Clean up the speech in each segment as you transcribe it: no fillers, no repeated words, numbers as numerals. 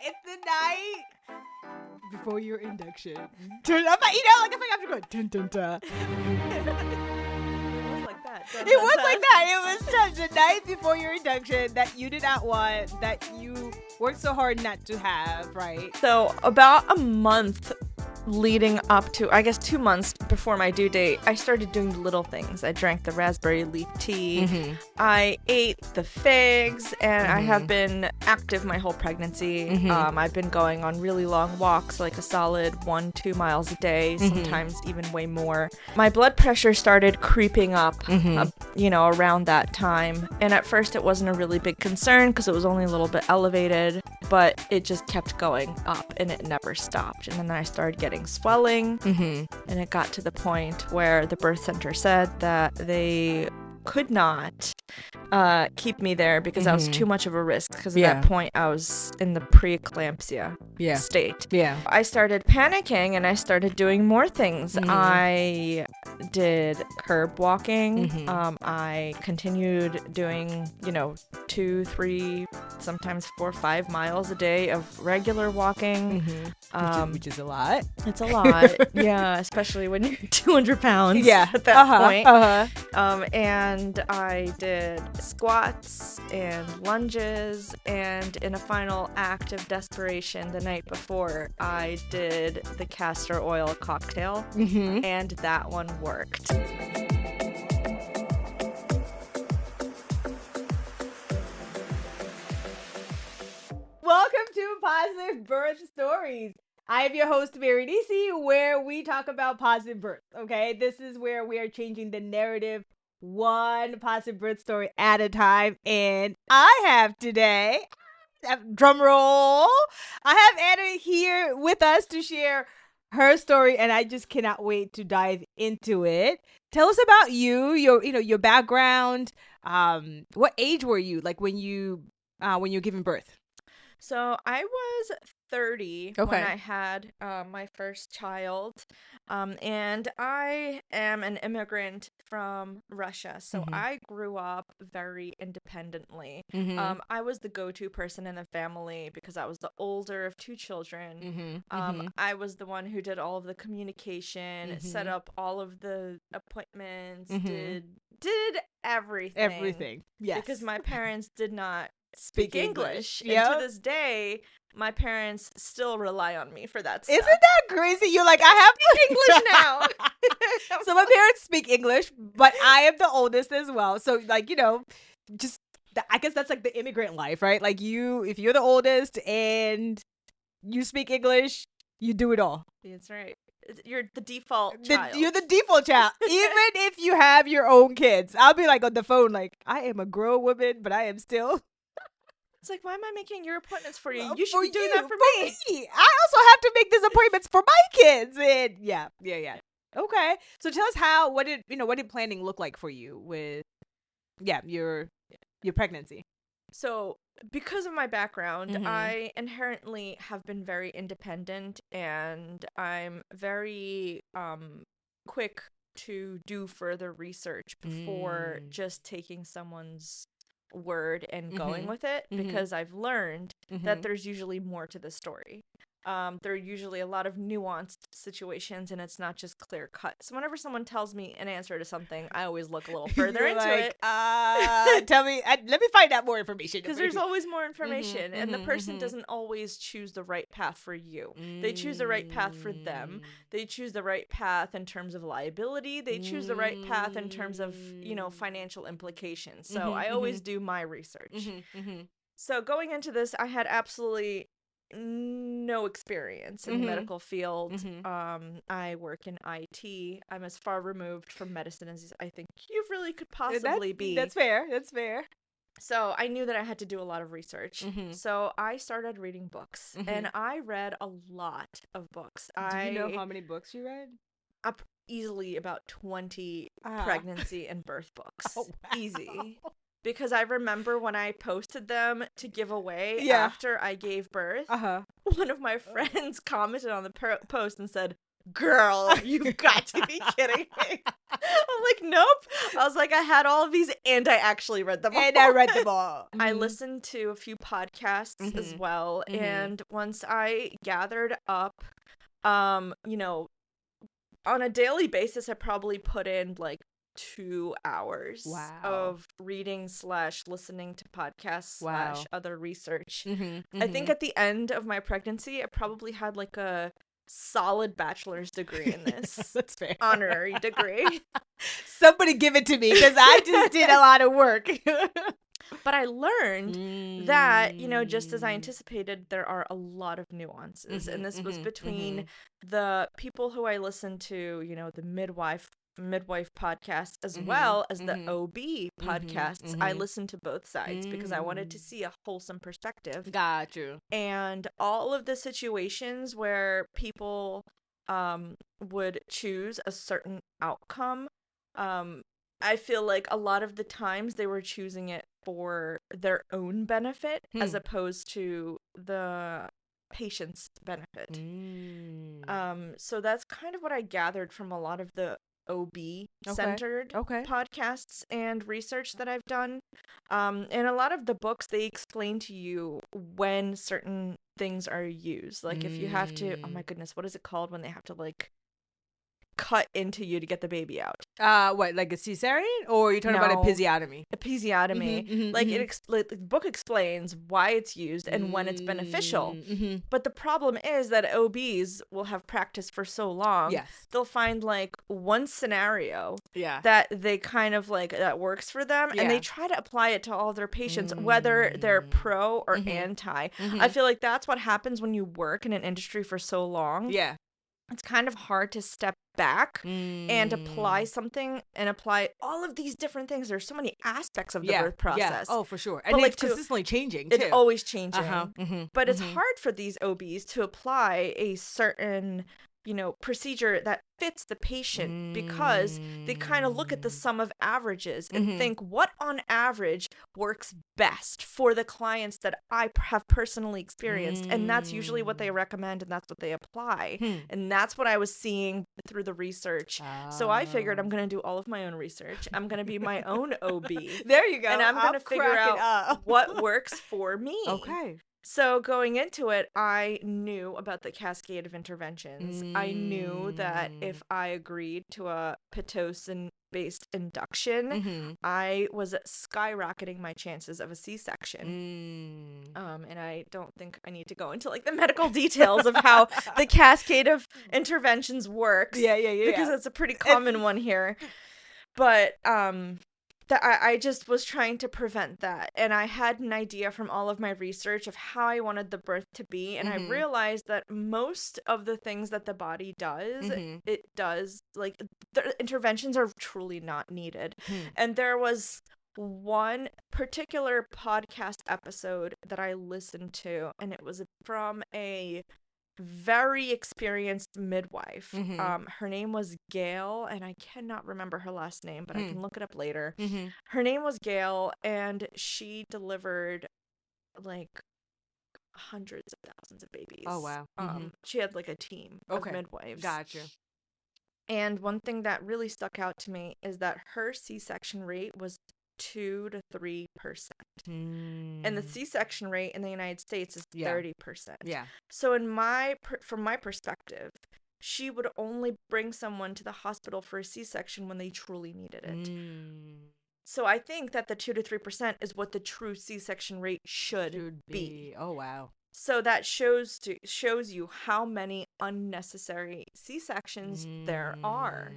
It's the night before your induction. I have to go. Dun, dun, dun. It was like that. It was like that. It was the night before your induction that you did not want, that you worked so hard not to have, right? So about a month leading up to, I guess 2 months before my due date, I started doing little things. I drank the raspberry leaf tea. Mm-hmm. I ate the figs, and I have Mm-hmm. been active my whole pregnancy. Mhm. I've been going on really long walks, like a solid 1-2 miles a day, Mhm. sometimes even way more. My blood pressure started creeping up, Mhm. around that time. And at first it wasn't a really big concern because it was only a little bit elevated, but it just kept going up and it never stopped. And then I started getting swelling, Mm-hmm. and it got to the point where the birth center said that they could not keep me there because I was Mhm. too much of a risk, because at Yeah. that point I was in the preeclampsia Yeah. state. Yeah. I started panicking and I started doing more things. Mhm. I did curb walking. Mhm. I continued doing, 2, 3, sometimes 4, 5 miles a day of regular walking. Mm-hmm. Which is a lot. It's a lot. Yeah, especially when you're 200 pounds Yeah. at that point. Uh-huh. And I did squats and lunges, and in a final act of desperation the night before, I did the castor oil cocktail, Mm-hmm. and that one worked. Welcome to Positive Birth Stories. I am your host, MaryNissi, where we talk about positive birth, okay? This is where we are changing the narrative one positive birth story at a time. And I have today, drum roll, I have Anna here with us to share her story, and I just cannot wait to dive into it. Tell us about your background. What age were you, like when you giving birth? So I was 30 when Okay. I had my first child, and I am an immigrant from Russia, so Mhm. I grew up very independently. Mm-hmm. I was the go-to person in the family because I was the older of 2 children. Mm-hmm. I was the one who did all of the communication, set Mhm. up all of the appointments, Mhm. did everything. Everything. Yes. Because my parents did not Speak speak English. English. And to Yep. this day, my parents still rely on me for that stuff. Isn't that crazy? You're like, I have Speak English now. So my parents speak English, but I am the oldest as well. So like, just I guess that's like the immigrant life, right? Like if you're the oldest and you speak English, you do it all. That's right. You're the default child. You're the default child. Even if you have your own kids. I'll be like on the phone, like, I am a grown woman, but I am still. It's like, why am I making your appointments for you? For You should be doing that for me. I also have to make these appointments for my kids. And yeah. Okay. So tell us what did planning look like for you with your pregnancy? So, because of my background, Mhm. I inherently have been very independent, and I'm very quick to do further research before just taking someone's word and going with it, because I've learned that there's usually more to the story. There are usually a lot of nuanced situations, and it's not just clear cut. So whenever someone tells me an answer to something, I always look a little further You're into like, it. Tell me, let me find out more information. Because there's always more information, and the person doesn't always choose the right path for you. They choose the right path for them. They choose the right path in terms of liability. They choose the right path in terms of, financial implications. So I always do my research. So going into this, I had absolutely no experience in the medical field. I work in IT. I'm as far removed from medicine as I think you really could possibly be. That's fair. That's fair. So I knew that I had to do a lot of research. So I started reading books, and I read a lot of books. Do you know how many books you read? Easily about 20 pregnancy and birth books. Oh, wow. Easy. Because I remember when I posted them to give away after I gave birth, one of my friends commented on the post and said, girl, you've got to be kidding me. I'm like, nope. I was like, I had all of these and I actually read them all. And I read them all. I listened to a few podcasts as well. And once I gathered up, you know, on a daily basis, I probably put in like 2 hours of reading / listening to podcasts / other research. I think at the end of my pregnancy, I probably had like a solid bachelor's degree in this. That's fair. Honorary degree. Somebody give it to me because I just did a lot of work. But I learned that, you know, just as I anticipated, there are a lot of nuances. And this was between the people who I listened to, you know, the midwife podcast as well as the OB podcasts. I listened to both sides because I wanted to see a wholesome perspective. Got you. And all of the situations where people would choose a certain outcome, I feel like a lot of the times they were choosing it for their own benefit as opposed to the patient's benefit. So that's kind of what I gathered from a lot of the OB-centered podcasts and research that I've done. And a lot of the books, they explain to you when certain things are used. Like if you have to, oh my goodness, what is it called when they have to like cut into you to get the baby out? What, like a cesarean, or are you talking about episiotomy? Episiotomy. Like the book explains why it's used and when it's beneficial. But the problem is that OBs will have practiced for so long. Yes. They'll find like one scenario that they kind of like that works for them, and they try to apply it to all of their patients, whether they're pro or anti. I feel like that's what happens when you work in an industry for so long. Yeah. It's kind of hard to step back and apply something and apply all of these different things. There's so many aspects of the birth process. Oh, for sure. And it's consistently changing, too. It's always changing. But it's hard for these OBs to apply a certain, you know, procedure that fits the patient because they kind of look at the sum of averages and think what on average works best for the clients that I have personally experienced. And that's usually what they recommend and that's what they apply. And that's what I was seeing through the research. So I figured I'm going to do all of my own research. I'm going to be my own OB. There you go. And I'm going to figure out what works for me. Okay. So going into it, I knew about the cascade of interventions. I knew that if I agreed to a Pitocin-based induction, I was skyrocketing my chances of a C-section. And I don't think I need to go into like the medical details of how the cascade of interventions works. Yeah. Because it's a pretty common one here. But that I just was trying to prevent that. And I had an idea from all of my research of how I wanted the birth to be. And I realized that most of the things that the body does, it does, like, the interventions are truly not needed. And there was one particular podcast episode that I listened to, and it was from a very experienced midwife. Her name was Gail, and I cannot remember her last name, but I can look it up later. Her name was Gail, and she delivered like hundreds of thousands of babies. Oh, wow. She had like a team of midwives. Gotcha. And one thing that really stuck out to me is that her C-section rate was 2 to 3%. And the C-section rate in the United States is 30%. Yeah. So from my perspective, she would only bring someone to the hospital for a C-section when they truly needed it. So I think that the 2 to 3% is what the true C-section rate should be. Oh, wow. So that shows you how many unnecessary C-sections there are.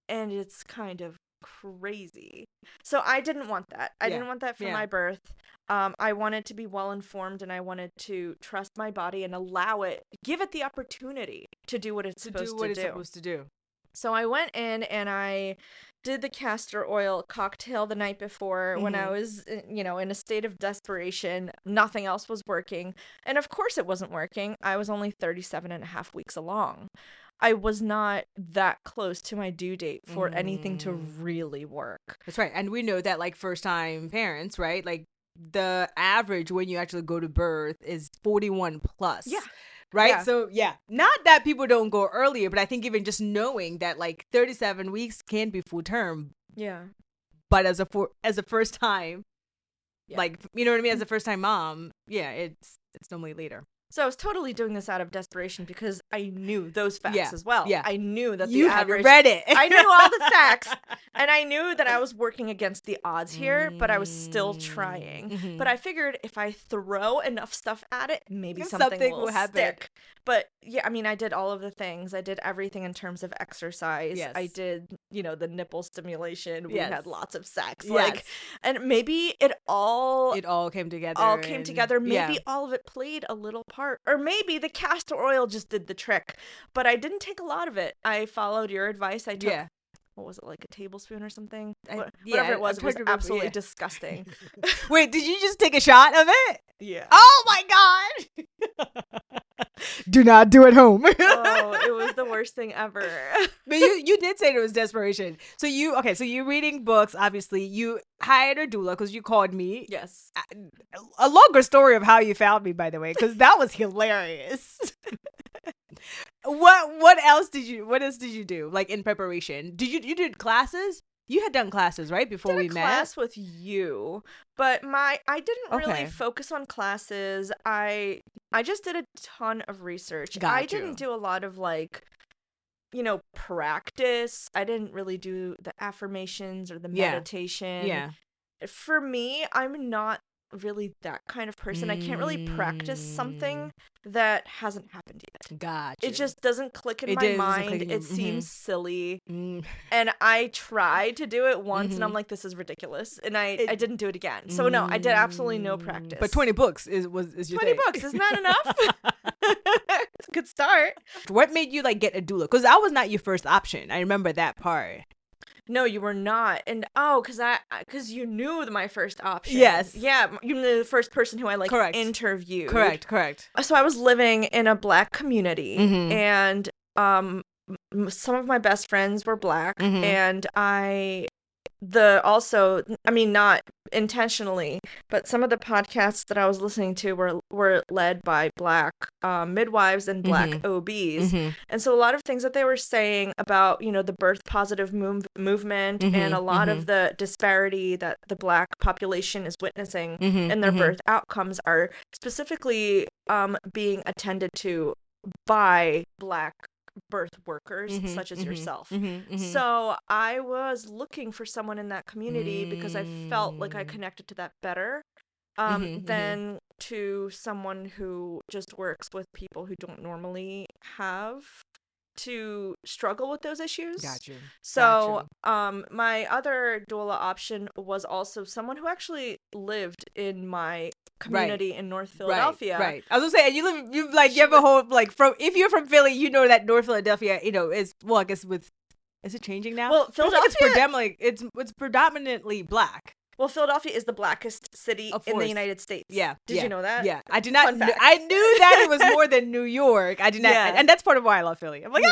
And it's kind of crazy. So I didn't want that. I didn't want that for my birth. I wanted to be well informed, and I wanted to trust my body and give it the opportunity to do what it's supposed to do. So I went in and I did the castor oil cocktail the night before when I was, in a state of desperation. Nothing else was working. And of course it wasn't working. I was only 37 and a half weeks along. I was not that close to my due date for anything to really work. That's right. And we know that, like, first-time parents, right? Like, the average when you actually go to birth is 41 plus. Yeah. right? Yeah. So yeah, not that people don't go earlier, but I think even just knowing that like 37 weeks can be full term, Yeah. but as a first time, Yeah. like, you know what I mean, as a first time mom, yeah, it's normally later. So I was totally doing this out of desperation because I knew those facts Yeah, as well. yeah. I knew that You the had average. read it. I knew all the facts, and I knew that I was working against the odds here, but I was still trying. Mm-hmm. But I figured if I throw enough stuff at it, maybe Something something will happen. stick. But yeah, I mean, I did all of the things. I did everything in terms of exercise. Yes. I did, the nipple stimulation. We Yes. had lots of sex. Yes. Like, and maybe it all came together. Maybe yeah. all of it played a little part, or maybe the castor oil just did the trick. But I didn't take a lot of it. I followed your advice. I took, what was it, like a tablespoon or something? Whatever it was absolutely disgusting. Wait, did you just take a shot of it? Yeah. Oh my god. Do not do it home. Oh, it was the worst thing ever. But you did say it was desperation. So you're reading books, obviously. You hired a doula because you called me. Yes. A longer story of how you found me, by the way, because that was hilarious. What else did you do, like, in preparation? You did classes? You had done classes, right, before we met? Class with you, but I didn't really focus on classes. I just did a ton of research. I didn't do a lot of, like, practice. I didn't really do the affirmations or the meditation. Yeah. For me, I'm not really that kind of person. I can't really practice something that hasn't happened yet. Gotcha. It just doesn't click in my mind. It seems silly. And I tried to do it once and I'm like, this is ridiculous. And I didn't do it again. So no, I did absolutely no practice. But 20 books is your 20 books, isn't that enough? It's a good start. What made you, like, get a doula? Because I was not your first option. I remember that part. No, you were not. And because you knew my first option. Yes. Yeah, you were the first person who I interviewed. Correct. So I was living in a Black community, and some of my best friends were Black, and not intentionally, but some of the podcasts that I was listening to were led by Black midwives and Black OBs. And so a lot of things that they were saying about, the birth positive movement and a lot of the disparity that the Black population is witnessing in their birth outcomes are specifically being attended to by Black birth workers such as yourself. So I was looking for someone in that community because I felt like I connected to that better than to someone who just works with people who don't normally have to struggle with those issues. Gotcha. So my other doula option was also someone who actually lived in my community in North Philadelphia. Right. I was gonna say, and you have a whole, like, if you're from Philly, you know that North Philadelphia, is, well, I guess is it changing now? Well, Philadelphia, it's predominantly Black. Well, Philadelphia is the blackest city in the United States. Yeah. Did you know that? Yeah. I did not. I knew that it was more than New York. I did not. Yeah. And that's part of why I love Philly. I'm like,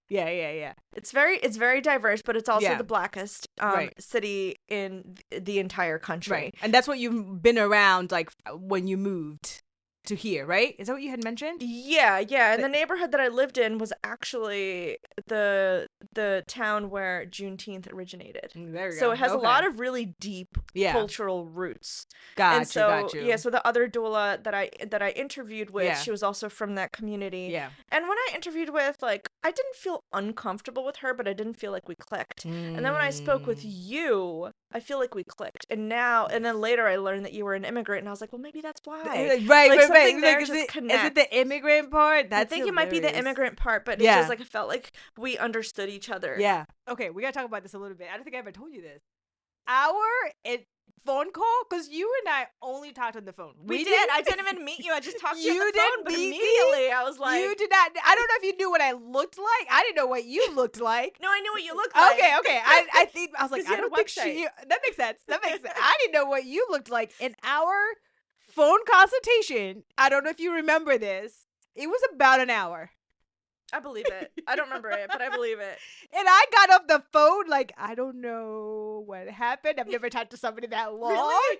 Yeah. It's very diverse, but it's also the blackest city in the entire country. Right. And that's what you've been around, like, when you moved to here, right? Is that what you had mentioned? Yeah. And the neighborhood that I lived in was actually the town where Juneteenth originated. There you so go. It has a lot of really deep cultural roots. Got you. Yeah, so the other doula that I interviewed with, she was also from that community. Yeah. And when I interviewed with, like, I didn't feel uncomfortable with her, but I didn't feel like we clicked. And then when I spoke with you, I feel like we clicked. And then later I learned that you were an immigrant, and I was like, well, maybe that's why. Right. Is it the immigrant part? I think it might be the immigrant part, but it just, like, it felt like we understood each other. Yeah. Okay, we gotta talk about this a little bit. I don't think I ever told you this. Our phone call, because you and I only talked on the phone. We did. I didn't even meet you. I just talked to you on the phone, but immediately I was like... You did not... I don't know if you knew what I looked like. I didn't know what you looked like. No, I knew what you looked like. Okay. I think... I was like, I don't think she... That makes sense. I didn't know what you looked like. In our phone consultation, I don't know if you remember this, it was about an hour. I believe it. I don't remember it, but I believe it. And I got off the phone like, I don't know what happened. I've never talked to somebody that long. Really?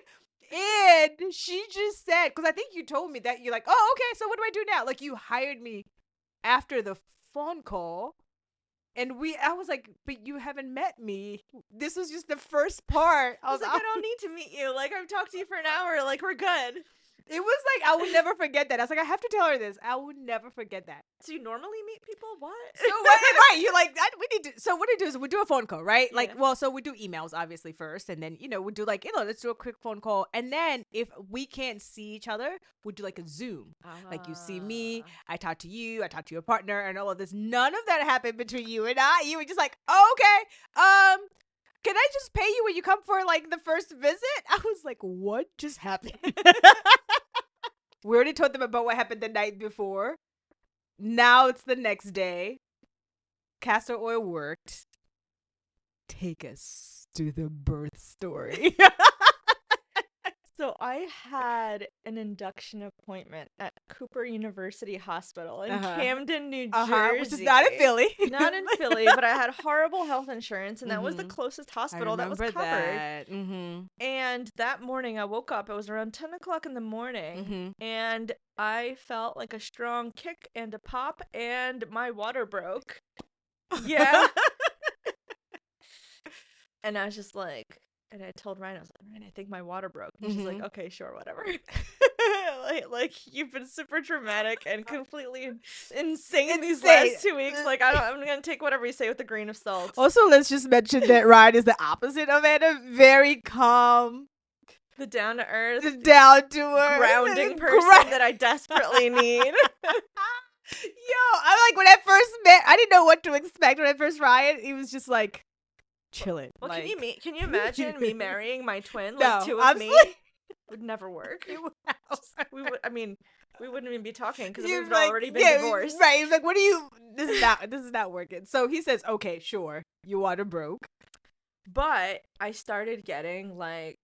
And she just said, because I think you told me that you're like, oh, okay, so what do I do now? Like, you hired me after the phone call. And I was like, but you haven't met me. This was just the first part. I was like, I don't need to meet you. Like, I've talked to you for an hour. Like, we're good. It was like, I would never forget that. I was like, I have to tell her this. I would never forget that. So you normally meet people? What? So right, you're like, we need to. So what we do is we do a phone call, right? Like, Yeah. well, so we do emails obviously first, and then we do like let's do a quick phone call, and then if we can't see each other, we do like a Zoom. Like you see me, I talk to you, I talk to your partner, and all of this. None of that happened between you and I. You were just like, oh, okay, can I just pay you when you come for like the first visit? I was like, what just happened? We already told them about what happened the night before. Now it's the next day. Castor oil worked. Take us to the birth story. So I had an induction appointment at Cooper University Hospital in Camden, New Jersey. Which is not in Philly. Not in Philly, but I had horrible health insurance, and that was the closest hospital that was covered. That. And that morning I woke up, it was around 10 o'clock in the morning, and I felt like a strong kick and a pop, and my water broke. Yeah. And I was just like, and I told Ryan, I was like, Ryan, I think my water broke. And she's like, okay, sure, whatever. like you've been super dramatic and completely insane these last 2 weeks. Like, I'm going to take whatever you say with a grain of salt. Also, let's just mention that Ryan is the opposite of Anna. Very calm. The down-to-earth. The down-to-earth. Grounding person that I desperately need. Yo, I'm like, when I first met, I didn't know what to expect. When I first Ryan, he was just like, chilling. Well, like, can you imagine me marrying my twin? Like, no, two of me? Would never work. We wouldn't even be talking because we would have already been divorced. Right. He's like, what are you, this is not working. So he says, okay, sure, your water broke. But I started getting like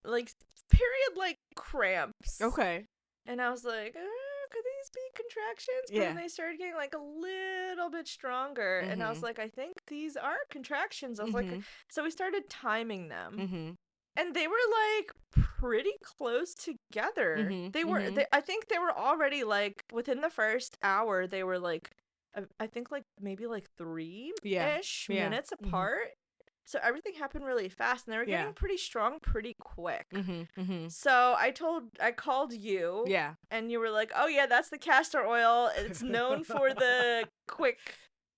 period like cramps. Okay. And I was like, could these be contractions? But then they started getting like a little bit stronger. And I was like, I think these are contractions. I was like, so we started timing them. And they were like pretty close together. They were, I think they were already like within the first hour, they were like, I think like maybe like 3-ish minutes apart. So everything happened really fast, and they were getting pretty strong pretty quick. So I called you. Yeah. And you were like, oh, yeah, that's the castor oil. It's known for the quick,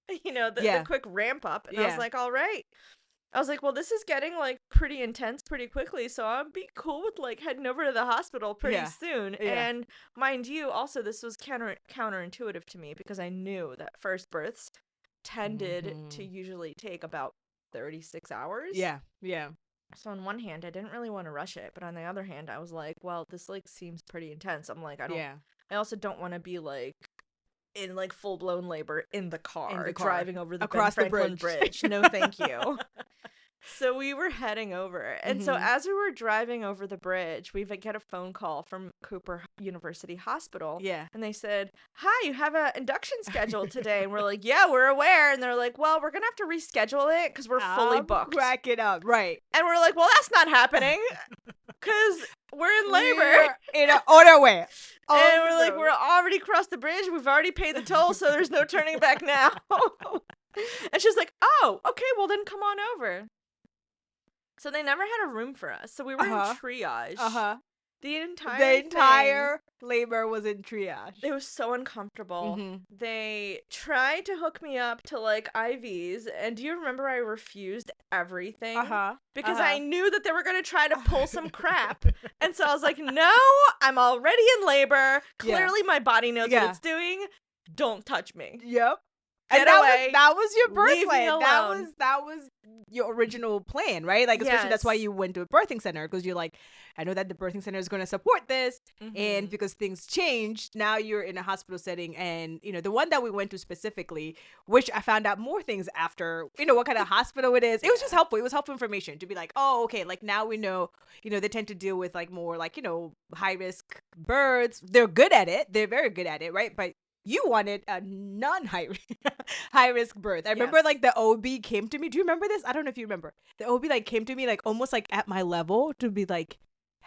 the quick ramp up. And I was like, all right. I was like, well, this is getting like pretty intense pretty quickly. So I'd be cool with like heading over to the hospital pretty soon. Yeah. And mind you, also, this was counterintuitive to me because I knew that first births tended to usually take about 36 hours. Yeah. So on one hand, I didn't really want to rush it, but on the other hand, I was like, well, this like seems pretty intense. I'm like, I also don't want to be like in like full blown labor in the car driving over the across Ben the Franklin bridge. No, thank you. So we were heading over. And so as we were driving over the bridge, we get a phone call from Cooper University Hospital. Yeah. And they said, hi, you have an induction scheduled today. And we're like, yeah, we're aware. And they're like, well, we're going to have to reschedule it because we're fully booked. Crack it up. Right. And we're like, well, that's not happening because we're in labor. We're on our way. And we're like, we're already crossed the bridge. We've already paid the toll, so there's no turning back now. And she's like, oh, okay, well, then come on over. So they never had a room for us. So we were in triage. The entire labor was in triage. It was so uncomfortable. They tried to hook me up to like IVs. And do you remember I refused everything? Because I knew that they were going to try to pull some crap. And so I was like, no, I'm already in labor. Clearly my body knows what it's doing. Don't touch me. Yep. Get away. That was your birth Leave plan. me alone. That was your original plan, right? Like, especially that's why you went to a birthing center, because you're like, I know that the birthing center is going to support this, and because things changed, now you're in a hospital setting, and the one that we went to specifically, which I found out more things after, what kind of hospital it is. It was just helpful. It was helpful information to be like, oh, okay, like now we know, they tend to deal with like more like high risk births. They're good at it. They're very good at it, right? But you wanted a non-high high risk birth. I remember like the OB came to me. Do you remember this? I don't know if you remember. The OB like came to me like almost like at my level to be like,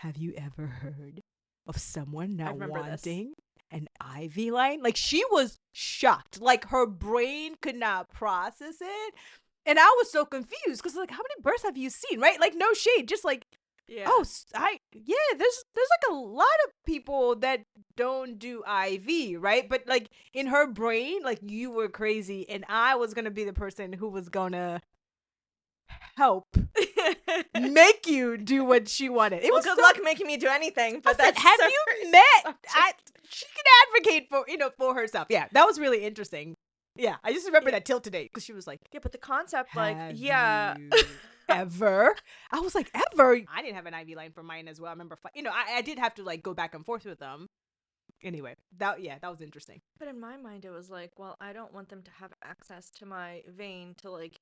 have you ever heard of someone I not remember this. wanting an IV line? Like, she was shocked. Like, her brain could not process it. And I was so confused because, like, how many births have you seen, right? Like, no shade, just like, Yeah. oh, there's like a lot of people that don't do IV, right? But like in her brain, like you were crazy, and I was gonna be the person who was gonna help make you do what she wanted. It well, was good so, luck making me do anything. But I said, that's have so you met? She can advocate for for herself. Yeah, that was really interesting. Yeah, I just remember that till today because she was like, yeah, but the concept, like, have yeah. you ever? I was like, ever? I didn't have an IV line for mine as well. I remember, I did have to like go back and forth with them. Anyway, that was interesting. But in my mind, it was like, well, I don't want them to have access to my vein to like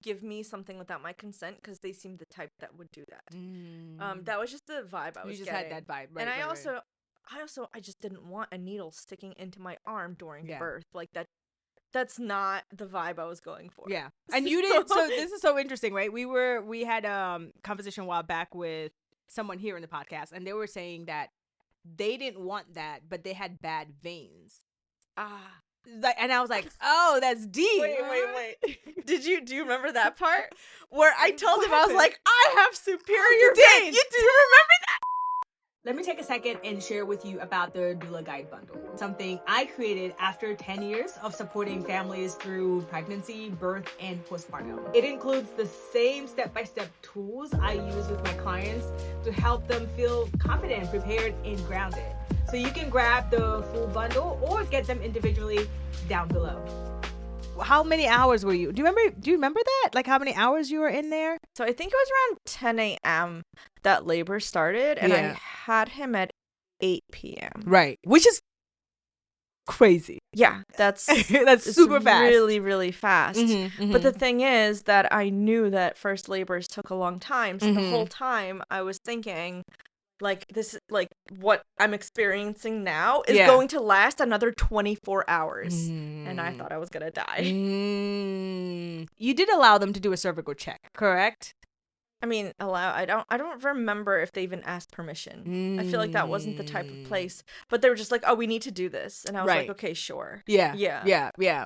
give me something without my consent because they seem the type that would do that. That was just the vibe I was You just getting. had that vibe, right? And I right. also just didn't want a needle sticking into my arm during Yeah. birth. Like that. That's not the vibe I was going for. Yeah. And you didn't. So this is so interesting, right? We had conversation a while back with someone here in the podcast, and they were saying that they didn't want that, but they had bad veins. Like, and I was like, oh, that's deep. Wait. Do you remember that part where I told him I was happened? like, I have superior You did. veins? You Do you remember that? Let me take a second and share with you about the Doula Guide Bundle, something I created after 10 years of supporting families through pregnancy, birth, and postpartum. It includes the same step-by-step tools I use with my clients to help them feel confident, prepared, and grounded. So you can grab the full bundle or get them individually down below. How many hours were you? Do you remember that? Like how many hours you were in there? So I think it was around 10 a.m. that labor started, and I had him at 8 p.m. Right, which is crazy. Yeah, that's super fast. Really, really fast. But the thing is that I knew that first labors took a long time, so the whole time I was thinking, like, this, like, what I'm experiencing now is going to last another 24 hours. And I thought I was going to die. You did allow them to do a cervical check, correct? I mean, I don't remember if they even asked permission. I feel like that wasn't the type of place. But they were just like, oh, we need to do this. And I was like, okay, sure. Yeah.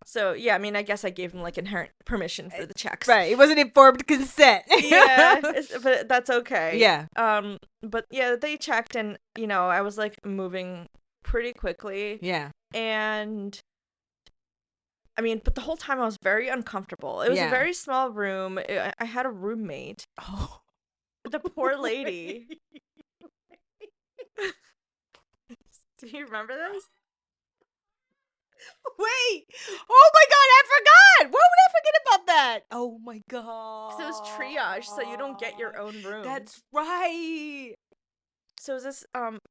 So, yeah, I mean, I guess I gave them, like, inherent permission for the checks. Right. It wasn't informed consent. Yeah. But that's okay. Yeah. But, yeah, they checked, and, you know, I was, like, moving pretty quickly. Yeah. And I mean, but the whole time I was very uncomfortable. It was a very small room. I had a roommate. Oh. The poor lady. Do you remember this? Wait. Oh my God, I forgot. Why would I forget about that? Oh my God. So it was triage, so you don't get your own room. That's right. So it was this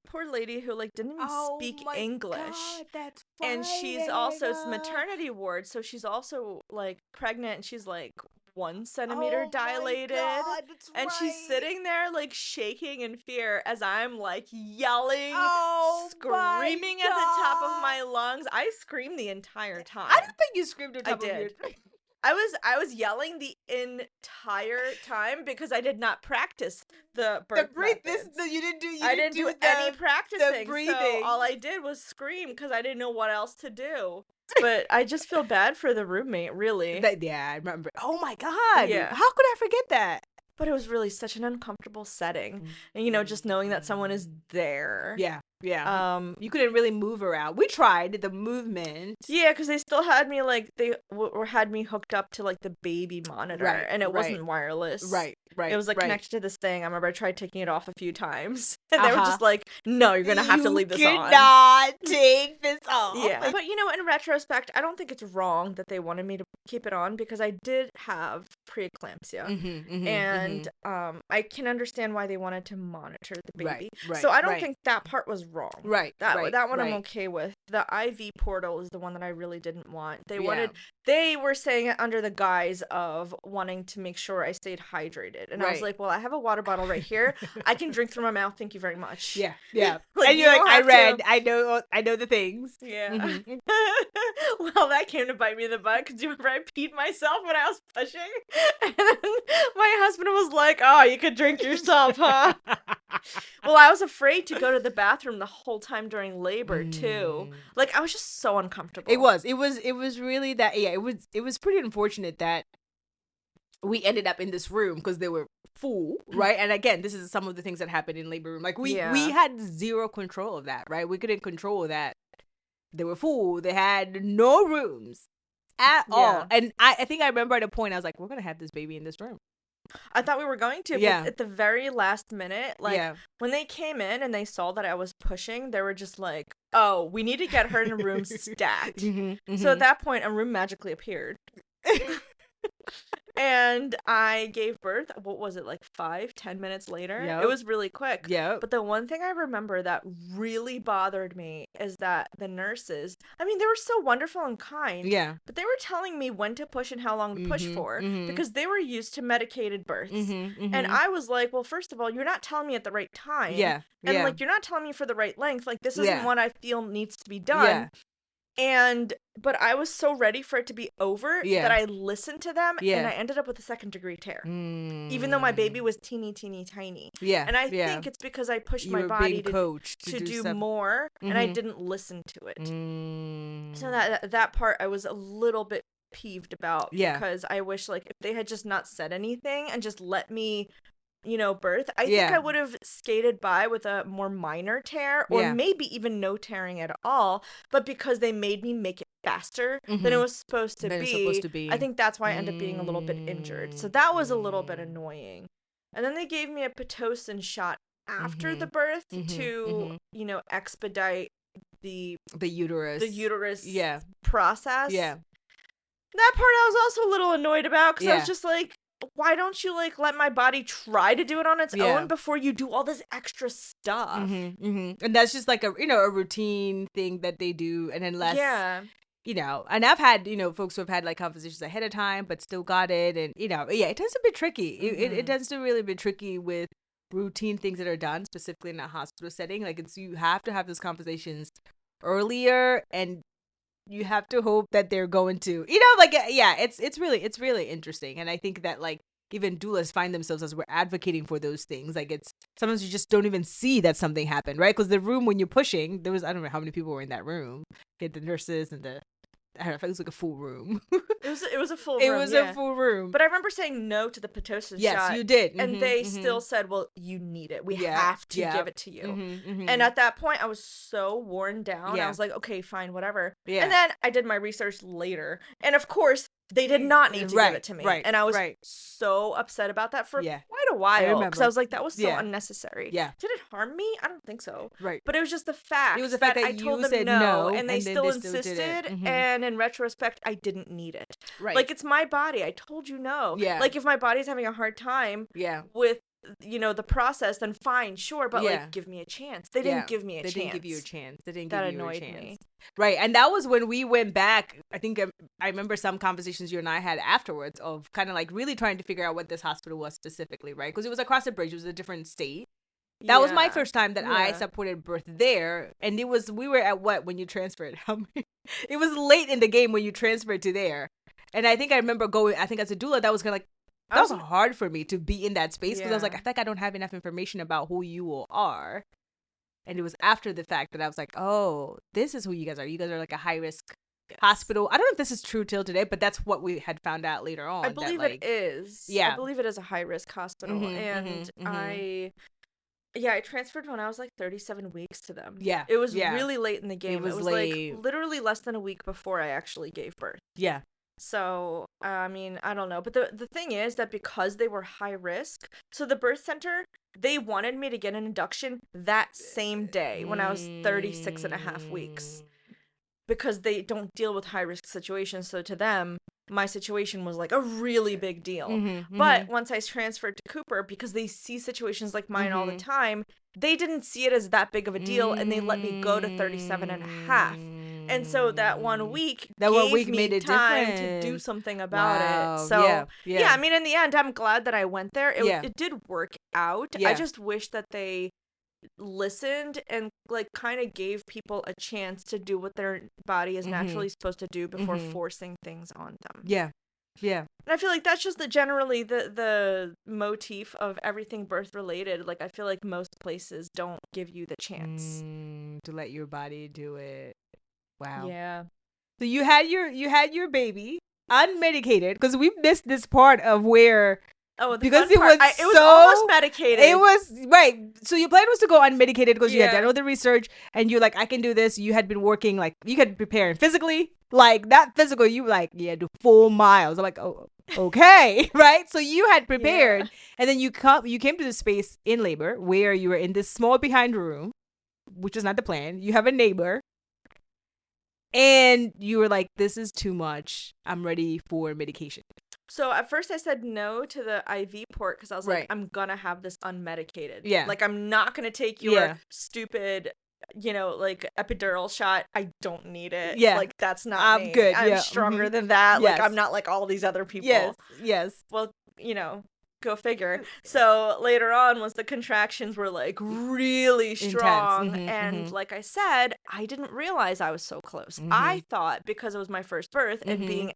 poor lady who like didn't even speak English. God, that's right. And she's also, it's maternity ward, so she's also like pregnant, and she's like 1 centimeter dilated. God, that's and right. she's sitting there like shaking in fear as I'm like yelling, screaming at the top of my lungs. I screamed the entire time. I didn't think you screamed at the top of your I was yelling the entire time because I did not practice the birth methods. You didn't do. I didn't do any practicing. The breathing. So all I did was scream because I didn't know what else to do. But I just feel bad for the roommate, really. I remember. Oh my God! Yeah. How could I forget that? But it was really such an uncomfortable setting, and you know, just knowing that someone is there. Yeah. You couldn't really move around. We tried the movement. Yeah, because they still had me like had me hooked up to like the baby monitor, and it wasn't wireless. Right. It was like connected to this thing. I remember I tried taking it off a few times, and they were just like, "No, you're gonna have to leave this on. You cannot take this off." Yeah, but you know, in retrospect, I don't think it's wrong that they wanted me to keep it on because I did have preeclampsia, and I can understand why they wanted to monitor the baby. So I don't think that part was wrong. That one I'm okay with. The IV portal is the one that I really didn't want. They wanted they were saying it under the guise of wanting to make sure I stayed hydrated. And I was like, well, I have a water bottle right here. I can drink through my mouth. Thank you very much. Yeah. Yeah. Like, and you're like, I read, to... I know the things. Yeah. Well, that came to bite me in the butt because you remember I peed myself when I was pushing? And then my husband was like, oh, you could drink yourself, huh? Well, I was afraid to go to the bathroom the whole time during labor, too. Like, I was just so uncomfortable. It was really that, yeah, it was pretty unfortunate that we ended up in this room because they were full, right? And again, this is some of the things that happened in labor room. Like, we had zero control of that, right? We couldn't control that. They were full. They had no rooms at all. And I think I remember at a point I was like, we're going to have this baby in this room. I thought we were going to, but at the very last minute, like, when they came in and they saw that I was pushing, they were just like, oh, we need to get her in a room stacked. So at that point, a room magically appeared. And I gave birth, what was it, like 5-10 minutes later? It was really quick. But the one thing I remember that really bothered me is that the nurses, I mean, they were so wonderful and kind. But they were telling me when to push and how long to push for because they were used to medicated births. And I was like, well, first of all, you're not telling me at the right time. And like, you're not telling me for the right length. Like, this isn't what I feel needs to be done. But I was so ready for it to be over that I listened to them and I ended up with a 2nd-degree tear. Even though my baby was teeny, teeny, tiny. And I think it's because I pushed my body to do more and I didn't listen to it. So that part I was a little bit peeved about because I wish, like, if they had just not said anything and just let me, you know, birth, I think I would have skated by with a more minor tear or maybe even no tearing at all. But because they made me make it faster than it was supposed to be, I think that's why I ended up being a little bit injured. So that was a little bit annoying. And then they gave me a Pitocin shot after the birth to, you know, expedite the uterus process. That part I was also a little annoyed about because I was just like, why don't you, like, let my body try to do it on its own before you do all this extra stuff? And that's just like a, you know, a routine thing that they do. And unless, you know, and I've had, you know, folks who have had like conversations ahead of time, but still got it. And, you know, it tends to be tricky. It tends to really be tricky with routine things that are done, specifically in a hospital setting. Like, you have to have those conversations earlier and you have to hope that they're going to, you know, like, it's really interesting. And I think that, like, even doulas find themselves as we're advocating for those things. Like, it's sometimes you just don't even see that something happened, right? Because the room when you're pushing, there was, I don't know how many people were in that room. You had the nurses and I don't know, it was like a full room. It was a full room. It was a full room. But I remember saying no to the Pitocin shot. Yes, you did. And they still said, well, you need it. We have to give it to you. And at that point, I was so worn down. I was like, okay, fine, whatever. And then I did my research later. And of course, they did not need to give it to me. And I was so upset about that for quite a while. Because I was like, that was so unnecessary. Did it harm me? I don't think so. But it was just the fact, that I told them no, and they still insisted. And in retrospect, I didn't need it. Like, it's my body. I told you no. Like, if my body's having a hard time with, you know, the process, then fine, sure, but like, give me a chance. They didn't give me a chance. They didn't give you a chance. That annoyed me. Right, and that was when we went back. I think I remember some conversations you and I had afterwards of kind of like really trying to figure out what this hospital was specifically, right? Because it was across the bridge. It was a different state. That was my first time that I supported birth there, and we were at what when you transferred? How many? It was late in the game when you transferred to there, and I think I remember going. I think as a doula, that was kind of like. That was hard for me to be in that space because I was like, I think I don't have enough information about who you all are. And it was after the fact that I was like, oh, this is who you guys are. You guys are like a high-risk hospital. I don't know if this is true till today, but that's what we had found out later on. I believe it is. I believe it is a high-risk hospital. And I transferred when I was like 37 weeks to them. It was really late in the game. It was like literally less than a week before I actually gave birth. So, I mean, I don't know. But the thing is that because they were high risk, so the birth center, they wanted me to get an induction that same day when I was 36 and a half weeks. Because they don't deal with high risk situations. So to them, my situation was like a really big deal. But once I transferred to Cooper, because they see situations like mine all the time, they didn't see it as that big of a deal and they let me go to 37 and a half. And so that 1 week that 1 week gave me made a time to do difference. something about Wow. it. So Yeah. I mean, in the end, I'm glad that I went there. It did work out. Yeah. I just wish that they listened and like kind of gave people a chance to do what their body is naturally supposed to do before forcing things on them. Yeah. And I feel like that's just generally the motif of everything birth related. Like I feel like most places don't give you the chance to let your body do it. Wow. Yeah. So you had your baby unmedicated, because we missed this part of where. Oh, because it was almost medicated. It was right. So your plan was to go unmedicated because you had done Yeah. all the research and you're like, I can do this. You had been working, like you had preparing physically, like that physical. You were like, yeah, do 4 miles. I'm like, oh, okay, right. So you had prepared, and then you came to the space in labor where you were in this small behind room, which was not the plan. You have a neighbor, and you were like, this is too much. I'm ready for medication. So at first I said no to the IV port because I was like, I'm gonna have this unmedicated. Yeah. Like I'm not gonna take your stupid, like epidural shot. I don't need it. Yeah. Like that's not I'm me. good. I'm stronger than that. Yes. Like I'm not like all these other people. Yes. Well, go figure. So later on, once the contractions were like really strong, and like I said, I didn't realize I was so close. I thought because it was my first birth and being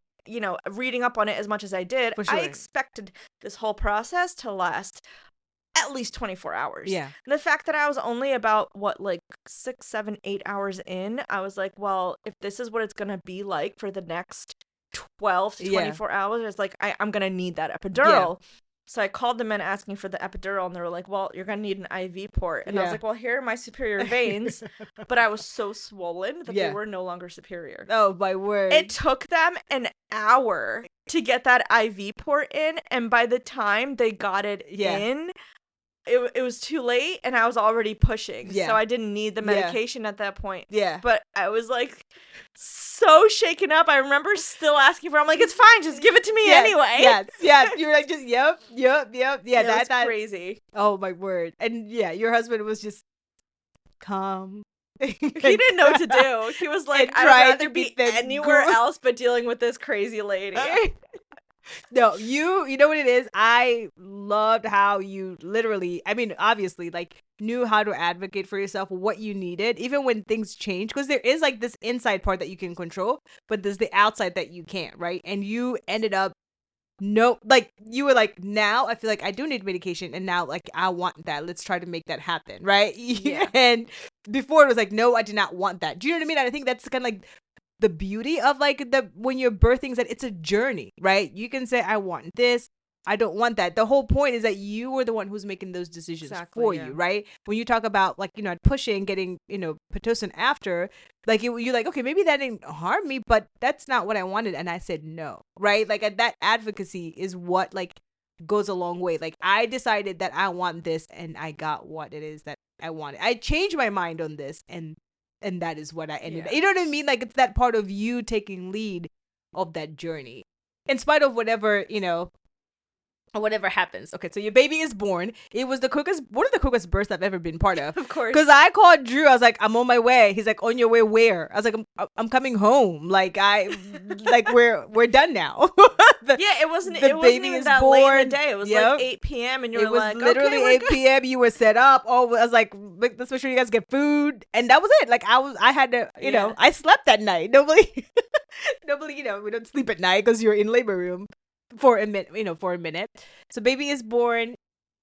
reading up on it as much as I did, I expected this whole process to last at least 24 hours. Yeah. And the fact that I was only about, 6, 7, 8 hours in, I was like, well, if this is what it's going to be like for the next 12 to 24 hours, it's like, I'm going to need that epidural. Yeah. So I called them in asking for the epidural, and they were like, well, you're going to need an IV port. And I was like, well, here are my superior veins. But I was so swollen that they were no longer superior. Oh, my word. It took them an hour to get that IV port in. And by the time they got it in, it was too late, and I was already pushing. Yeah. So I didn't need the medication at that point. Yeah. But I was like so shaken up. I remember still asking for it. I'm like, it's fine, just give it to me anyway. Yes. You were like, just yep. Yeah, that's crazy. Oh my word. And your husband was just calm. He didn't know what to do. He was like, I'd rather be anywhere else but dealing with this crazy lady. No, you know what it is? I loved how you literally, I mean, obviously, like, knew how to advocate for yourself, what you needed, even when things change, because there is, like, this inside part that you can control, but there's the outside that you can't, right? And you ended up, you were like, now I feel like I do need medication, and now, like, I want that. Let's try to make that happen, right? Yeah. And before it was like, no, I did not want that. Do you know what I mean? And I think that's kind of like the beauty of like when you're birthing, that it's a journey, right? You can say, I want this, I don't want that. The whole point is that you were the one who's making those decisions for you, right? When you talk about like, pushing, getting, Pitocin after, like you're like, okay, maybe that didn't harm me, but that's not what I wanted. And I said no, right? Like that advocacy is what like goes a long way. Like I decided that I want this, and I got what it is that I wanted. I changed my mind on this, and that is what I ended up. You know what I mean? Like, it's that part of you taking lead of that journey. In spite of whatever, whatever happens. Okay, so your baby is born. It was one of the quickest births I've ever been part of. Of course. Because I called Drew. I was like, I'm on my way. He's like, on your way where? I was like, I'm coming home. Like, we're done now. It wasn't even that late in the day. It was like 8 p.m. and you were like, literally okay, 8 p.m. You were set up. Oh, I was like, let's make sure you guys get food. And that was it. Like, I had to, I slept that night. Nobody, we don't sleep at night because you're in labor room for a minute. So baby is born.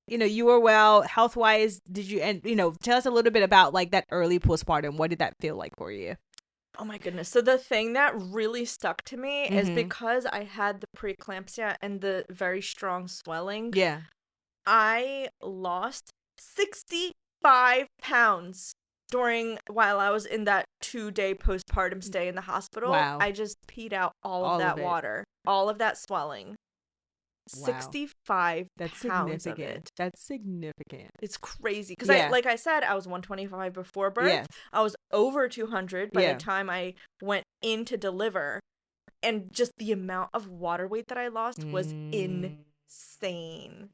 You were well health wise. Did you, and tell us a little bit about like that early postpartum. What did that feel like for you? Oh my goodness. So the thing that really stuck to me is because I had the preeclampsia and the very strong swelling. Yeah. I lost 65 pounds while I was in that 2-day postpartum stay in the hospital. Wow. I just peed out all of that water, all of that swelling. Wow. 65 pounds of it. That's significant. It's crazy. Because like I said, I was 125 before birth. Yeah. I was over 200 by the time I went in to deliver. And just the amount of water weight that I lost was insane.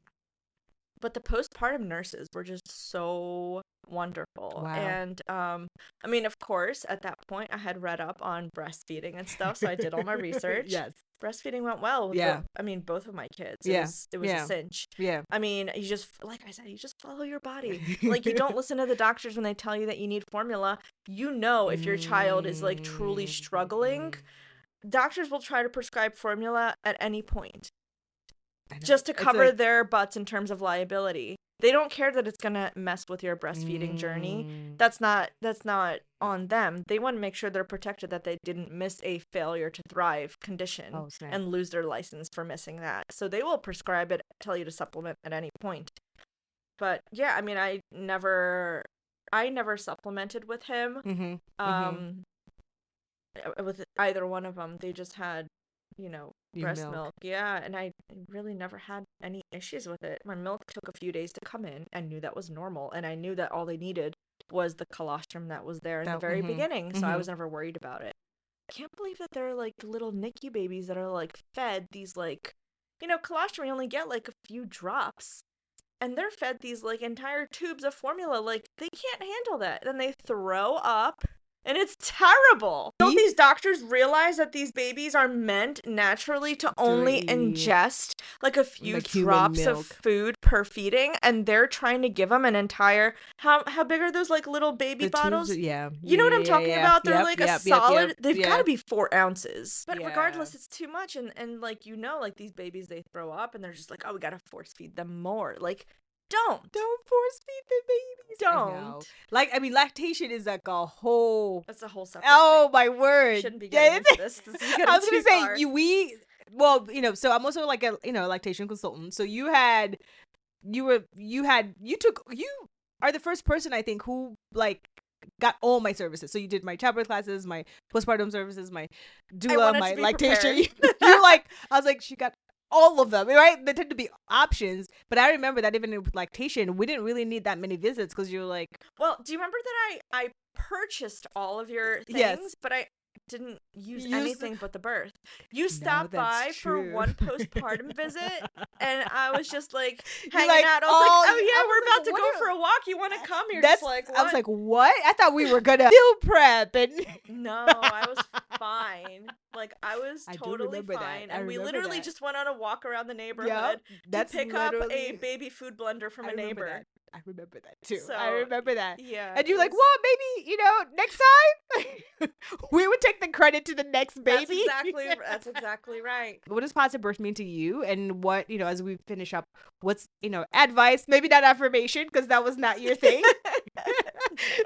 But the postpartum nurses were just so wonderful. Wow. And I mean, of course, at that point I had read up on breastfeeding and stuff, so I did all my research. Yes. Breastfeeding went well with I mean, both of my kids. It was a cinch. Yeah. I mean, you just, like I said, you just follow your body. Like, you don't listen to the doctors when they tell you that you need formula. You know, if your child is like truly struggling, doctors will try to prescribe formula at any point just to cover their butts in terms of liability. They don't care that it's gonna mess with your breastfeeding journey. That's not on them. They want to make sure they're protected, that they didn't miss a failure to thrive condition and lose their license for missing that. So they will prescribe it, tell you to supplement at any point. But yeah, I mean, I never supplemented with him. With either one of them. They just had, breast milk. Yeah, and I really never had any issues with it. My milk took a few days to come in. I knew that was normal, and I knew that all they needed was the colostrum that was there in the very beginning, so I was never worried about it. I can't believe that there are, like, little NICU babies that are, like, fed these, like, colostrum, you only get, like, a few drops, and they're fed these, like, entire tubes of formula. Like, they can't handle that. Then they throw up. And it's terrible. Don't these doctors realize that these babies are meant naturally to only ingest like a few drops of food per feeding, and they're trying to give them an entire how big are those, like, little baby bottles? Tubes, you know what I'm talking about? They're like a solid. They've got to be 4 ounces. But regardless, it's too much, and like, like, these babies, they throw up, and they're just like, oh, we gotta force feed them more. Like, don't force feed the babies. Don't. Like, I mean, lactation is like a whole. That's a whole separate. Oh thing. my word! You shouldn't be getting into this. I was gonna say well, so I'm also like a lactation consultant. So you are the first person, I think, who like got all my services. So you did my childbirth classes, my postpartum services, my doula, my lactation. You're like, I was like, she got all of them, right? They tend to be options, but I remember that even with lactation, we didn't really need that many visits because you're like, well, do you remember that I purchased all of your things, but I didn't use anything but the birth. You stopped by for one postpartum visit, and I was just like hanging out. I was like, oh yeah, we're about to go for a walk. You want to come? You're just like, what? I was like, what? I thought we were gonna meal prep, and no, I was fine. Like, I was totally fine, and we literally just went on a walk around the neighborhood to pick up a baby food blender from a neighbor. I remember that too. So, I remember that. Yeah. And you're like, well, maybe, next time we would take the credit to the next baby. That's exactly right. What does positive birth mean to you? And what, as we finish up, what's, advice? Maybe not affirmation, because that was not your thing.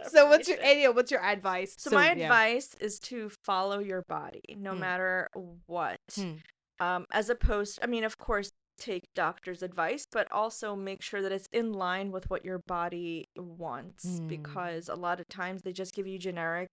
So what's your advice? So my advice is to follow your body no matter what. As opposed, I mean, of course, take doctor's advice, but also make sure that it's in line with what your body wants, because a lot of times they just give you generic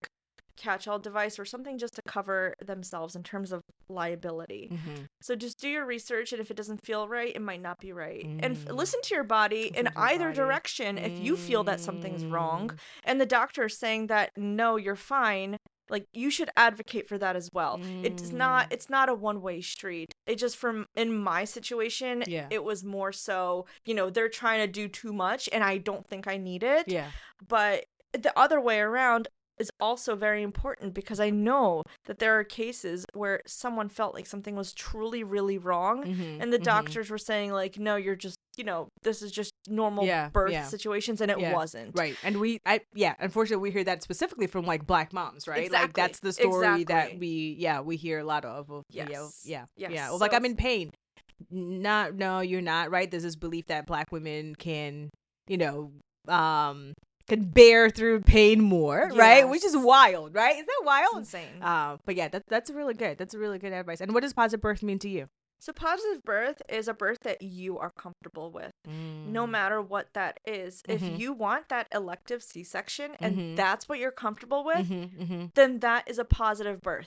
catch-all device or something just to cover themselves in terms of liability. So just do your research, and if it doesn't feel right, it might not be right. And listen to your body in either direction if you feel that something's wrong and the doctor is saying that no, you're fine. Like, you should advocate for that as well. It's not a one-way street. It just, in my situation, it was more so, they're trying to do too much and I don't think I need it. Yeah. But the other way around is also very important, because I know that there are cases where someone felt like something was truly really wrong, and the doctors were saying like, no, you're just, this is just normal birth situations, and it wasn't. Right. And unfortunately we hear that specifically from like Black moms, right? Exactly. Like, that's the story that we hear a lot of. Yes. Well, like, I'm in pain. No, you're not, right? There's this belief that Black women can, can bear through pain more, right? Which is wild, right? Is that wild? It's insane. But yeah, that's really good. That's really good advice. And what does positive birth mean to you? So positive birth is a birth that you are comfortable with, no matter what that is. If you want that elective C-section and that's what you're comfortable with, then that is a positive birth.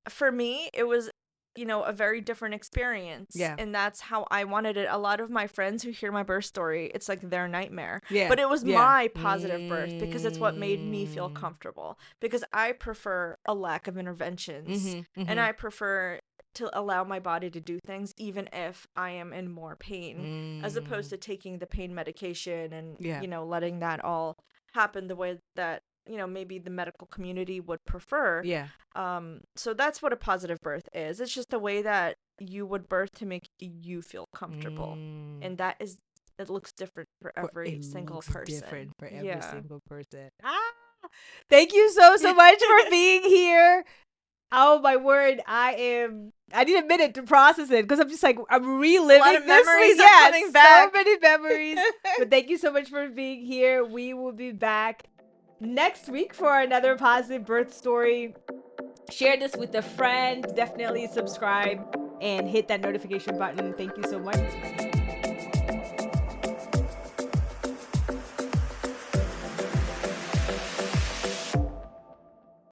For me, it was, a very different experience. Yeah. And that's how I wanted it. A lot of my friends who hear my birth story, it's like their nightmare. Yeah. But it was my positive birth, because it's what made me feel comfortable. Because I prefer a lack of interventions. And I prefer to allow my body to do things even if I am in more pain, as opposed to taking the pain medication and, letting that all happen the way that, maybe the medical community would prefer. Yeah. So that's what a positive birth is. It's just a way that you would birth to make you feel comfortable. And it looks different for every single person. Different for every single person. Thank you so much for being here. Oh my word, I need a minute to process it because I'm just like, I'm reliving a lot of this memories week. are coming back. So many memories. But thank you so much for being here. We will be back next week for another positive birth story. Share this with a friend. Definitely subscribe and hit that notification button. Thank you so much.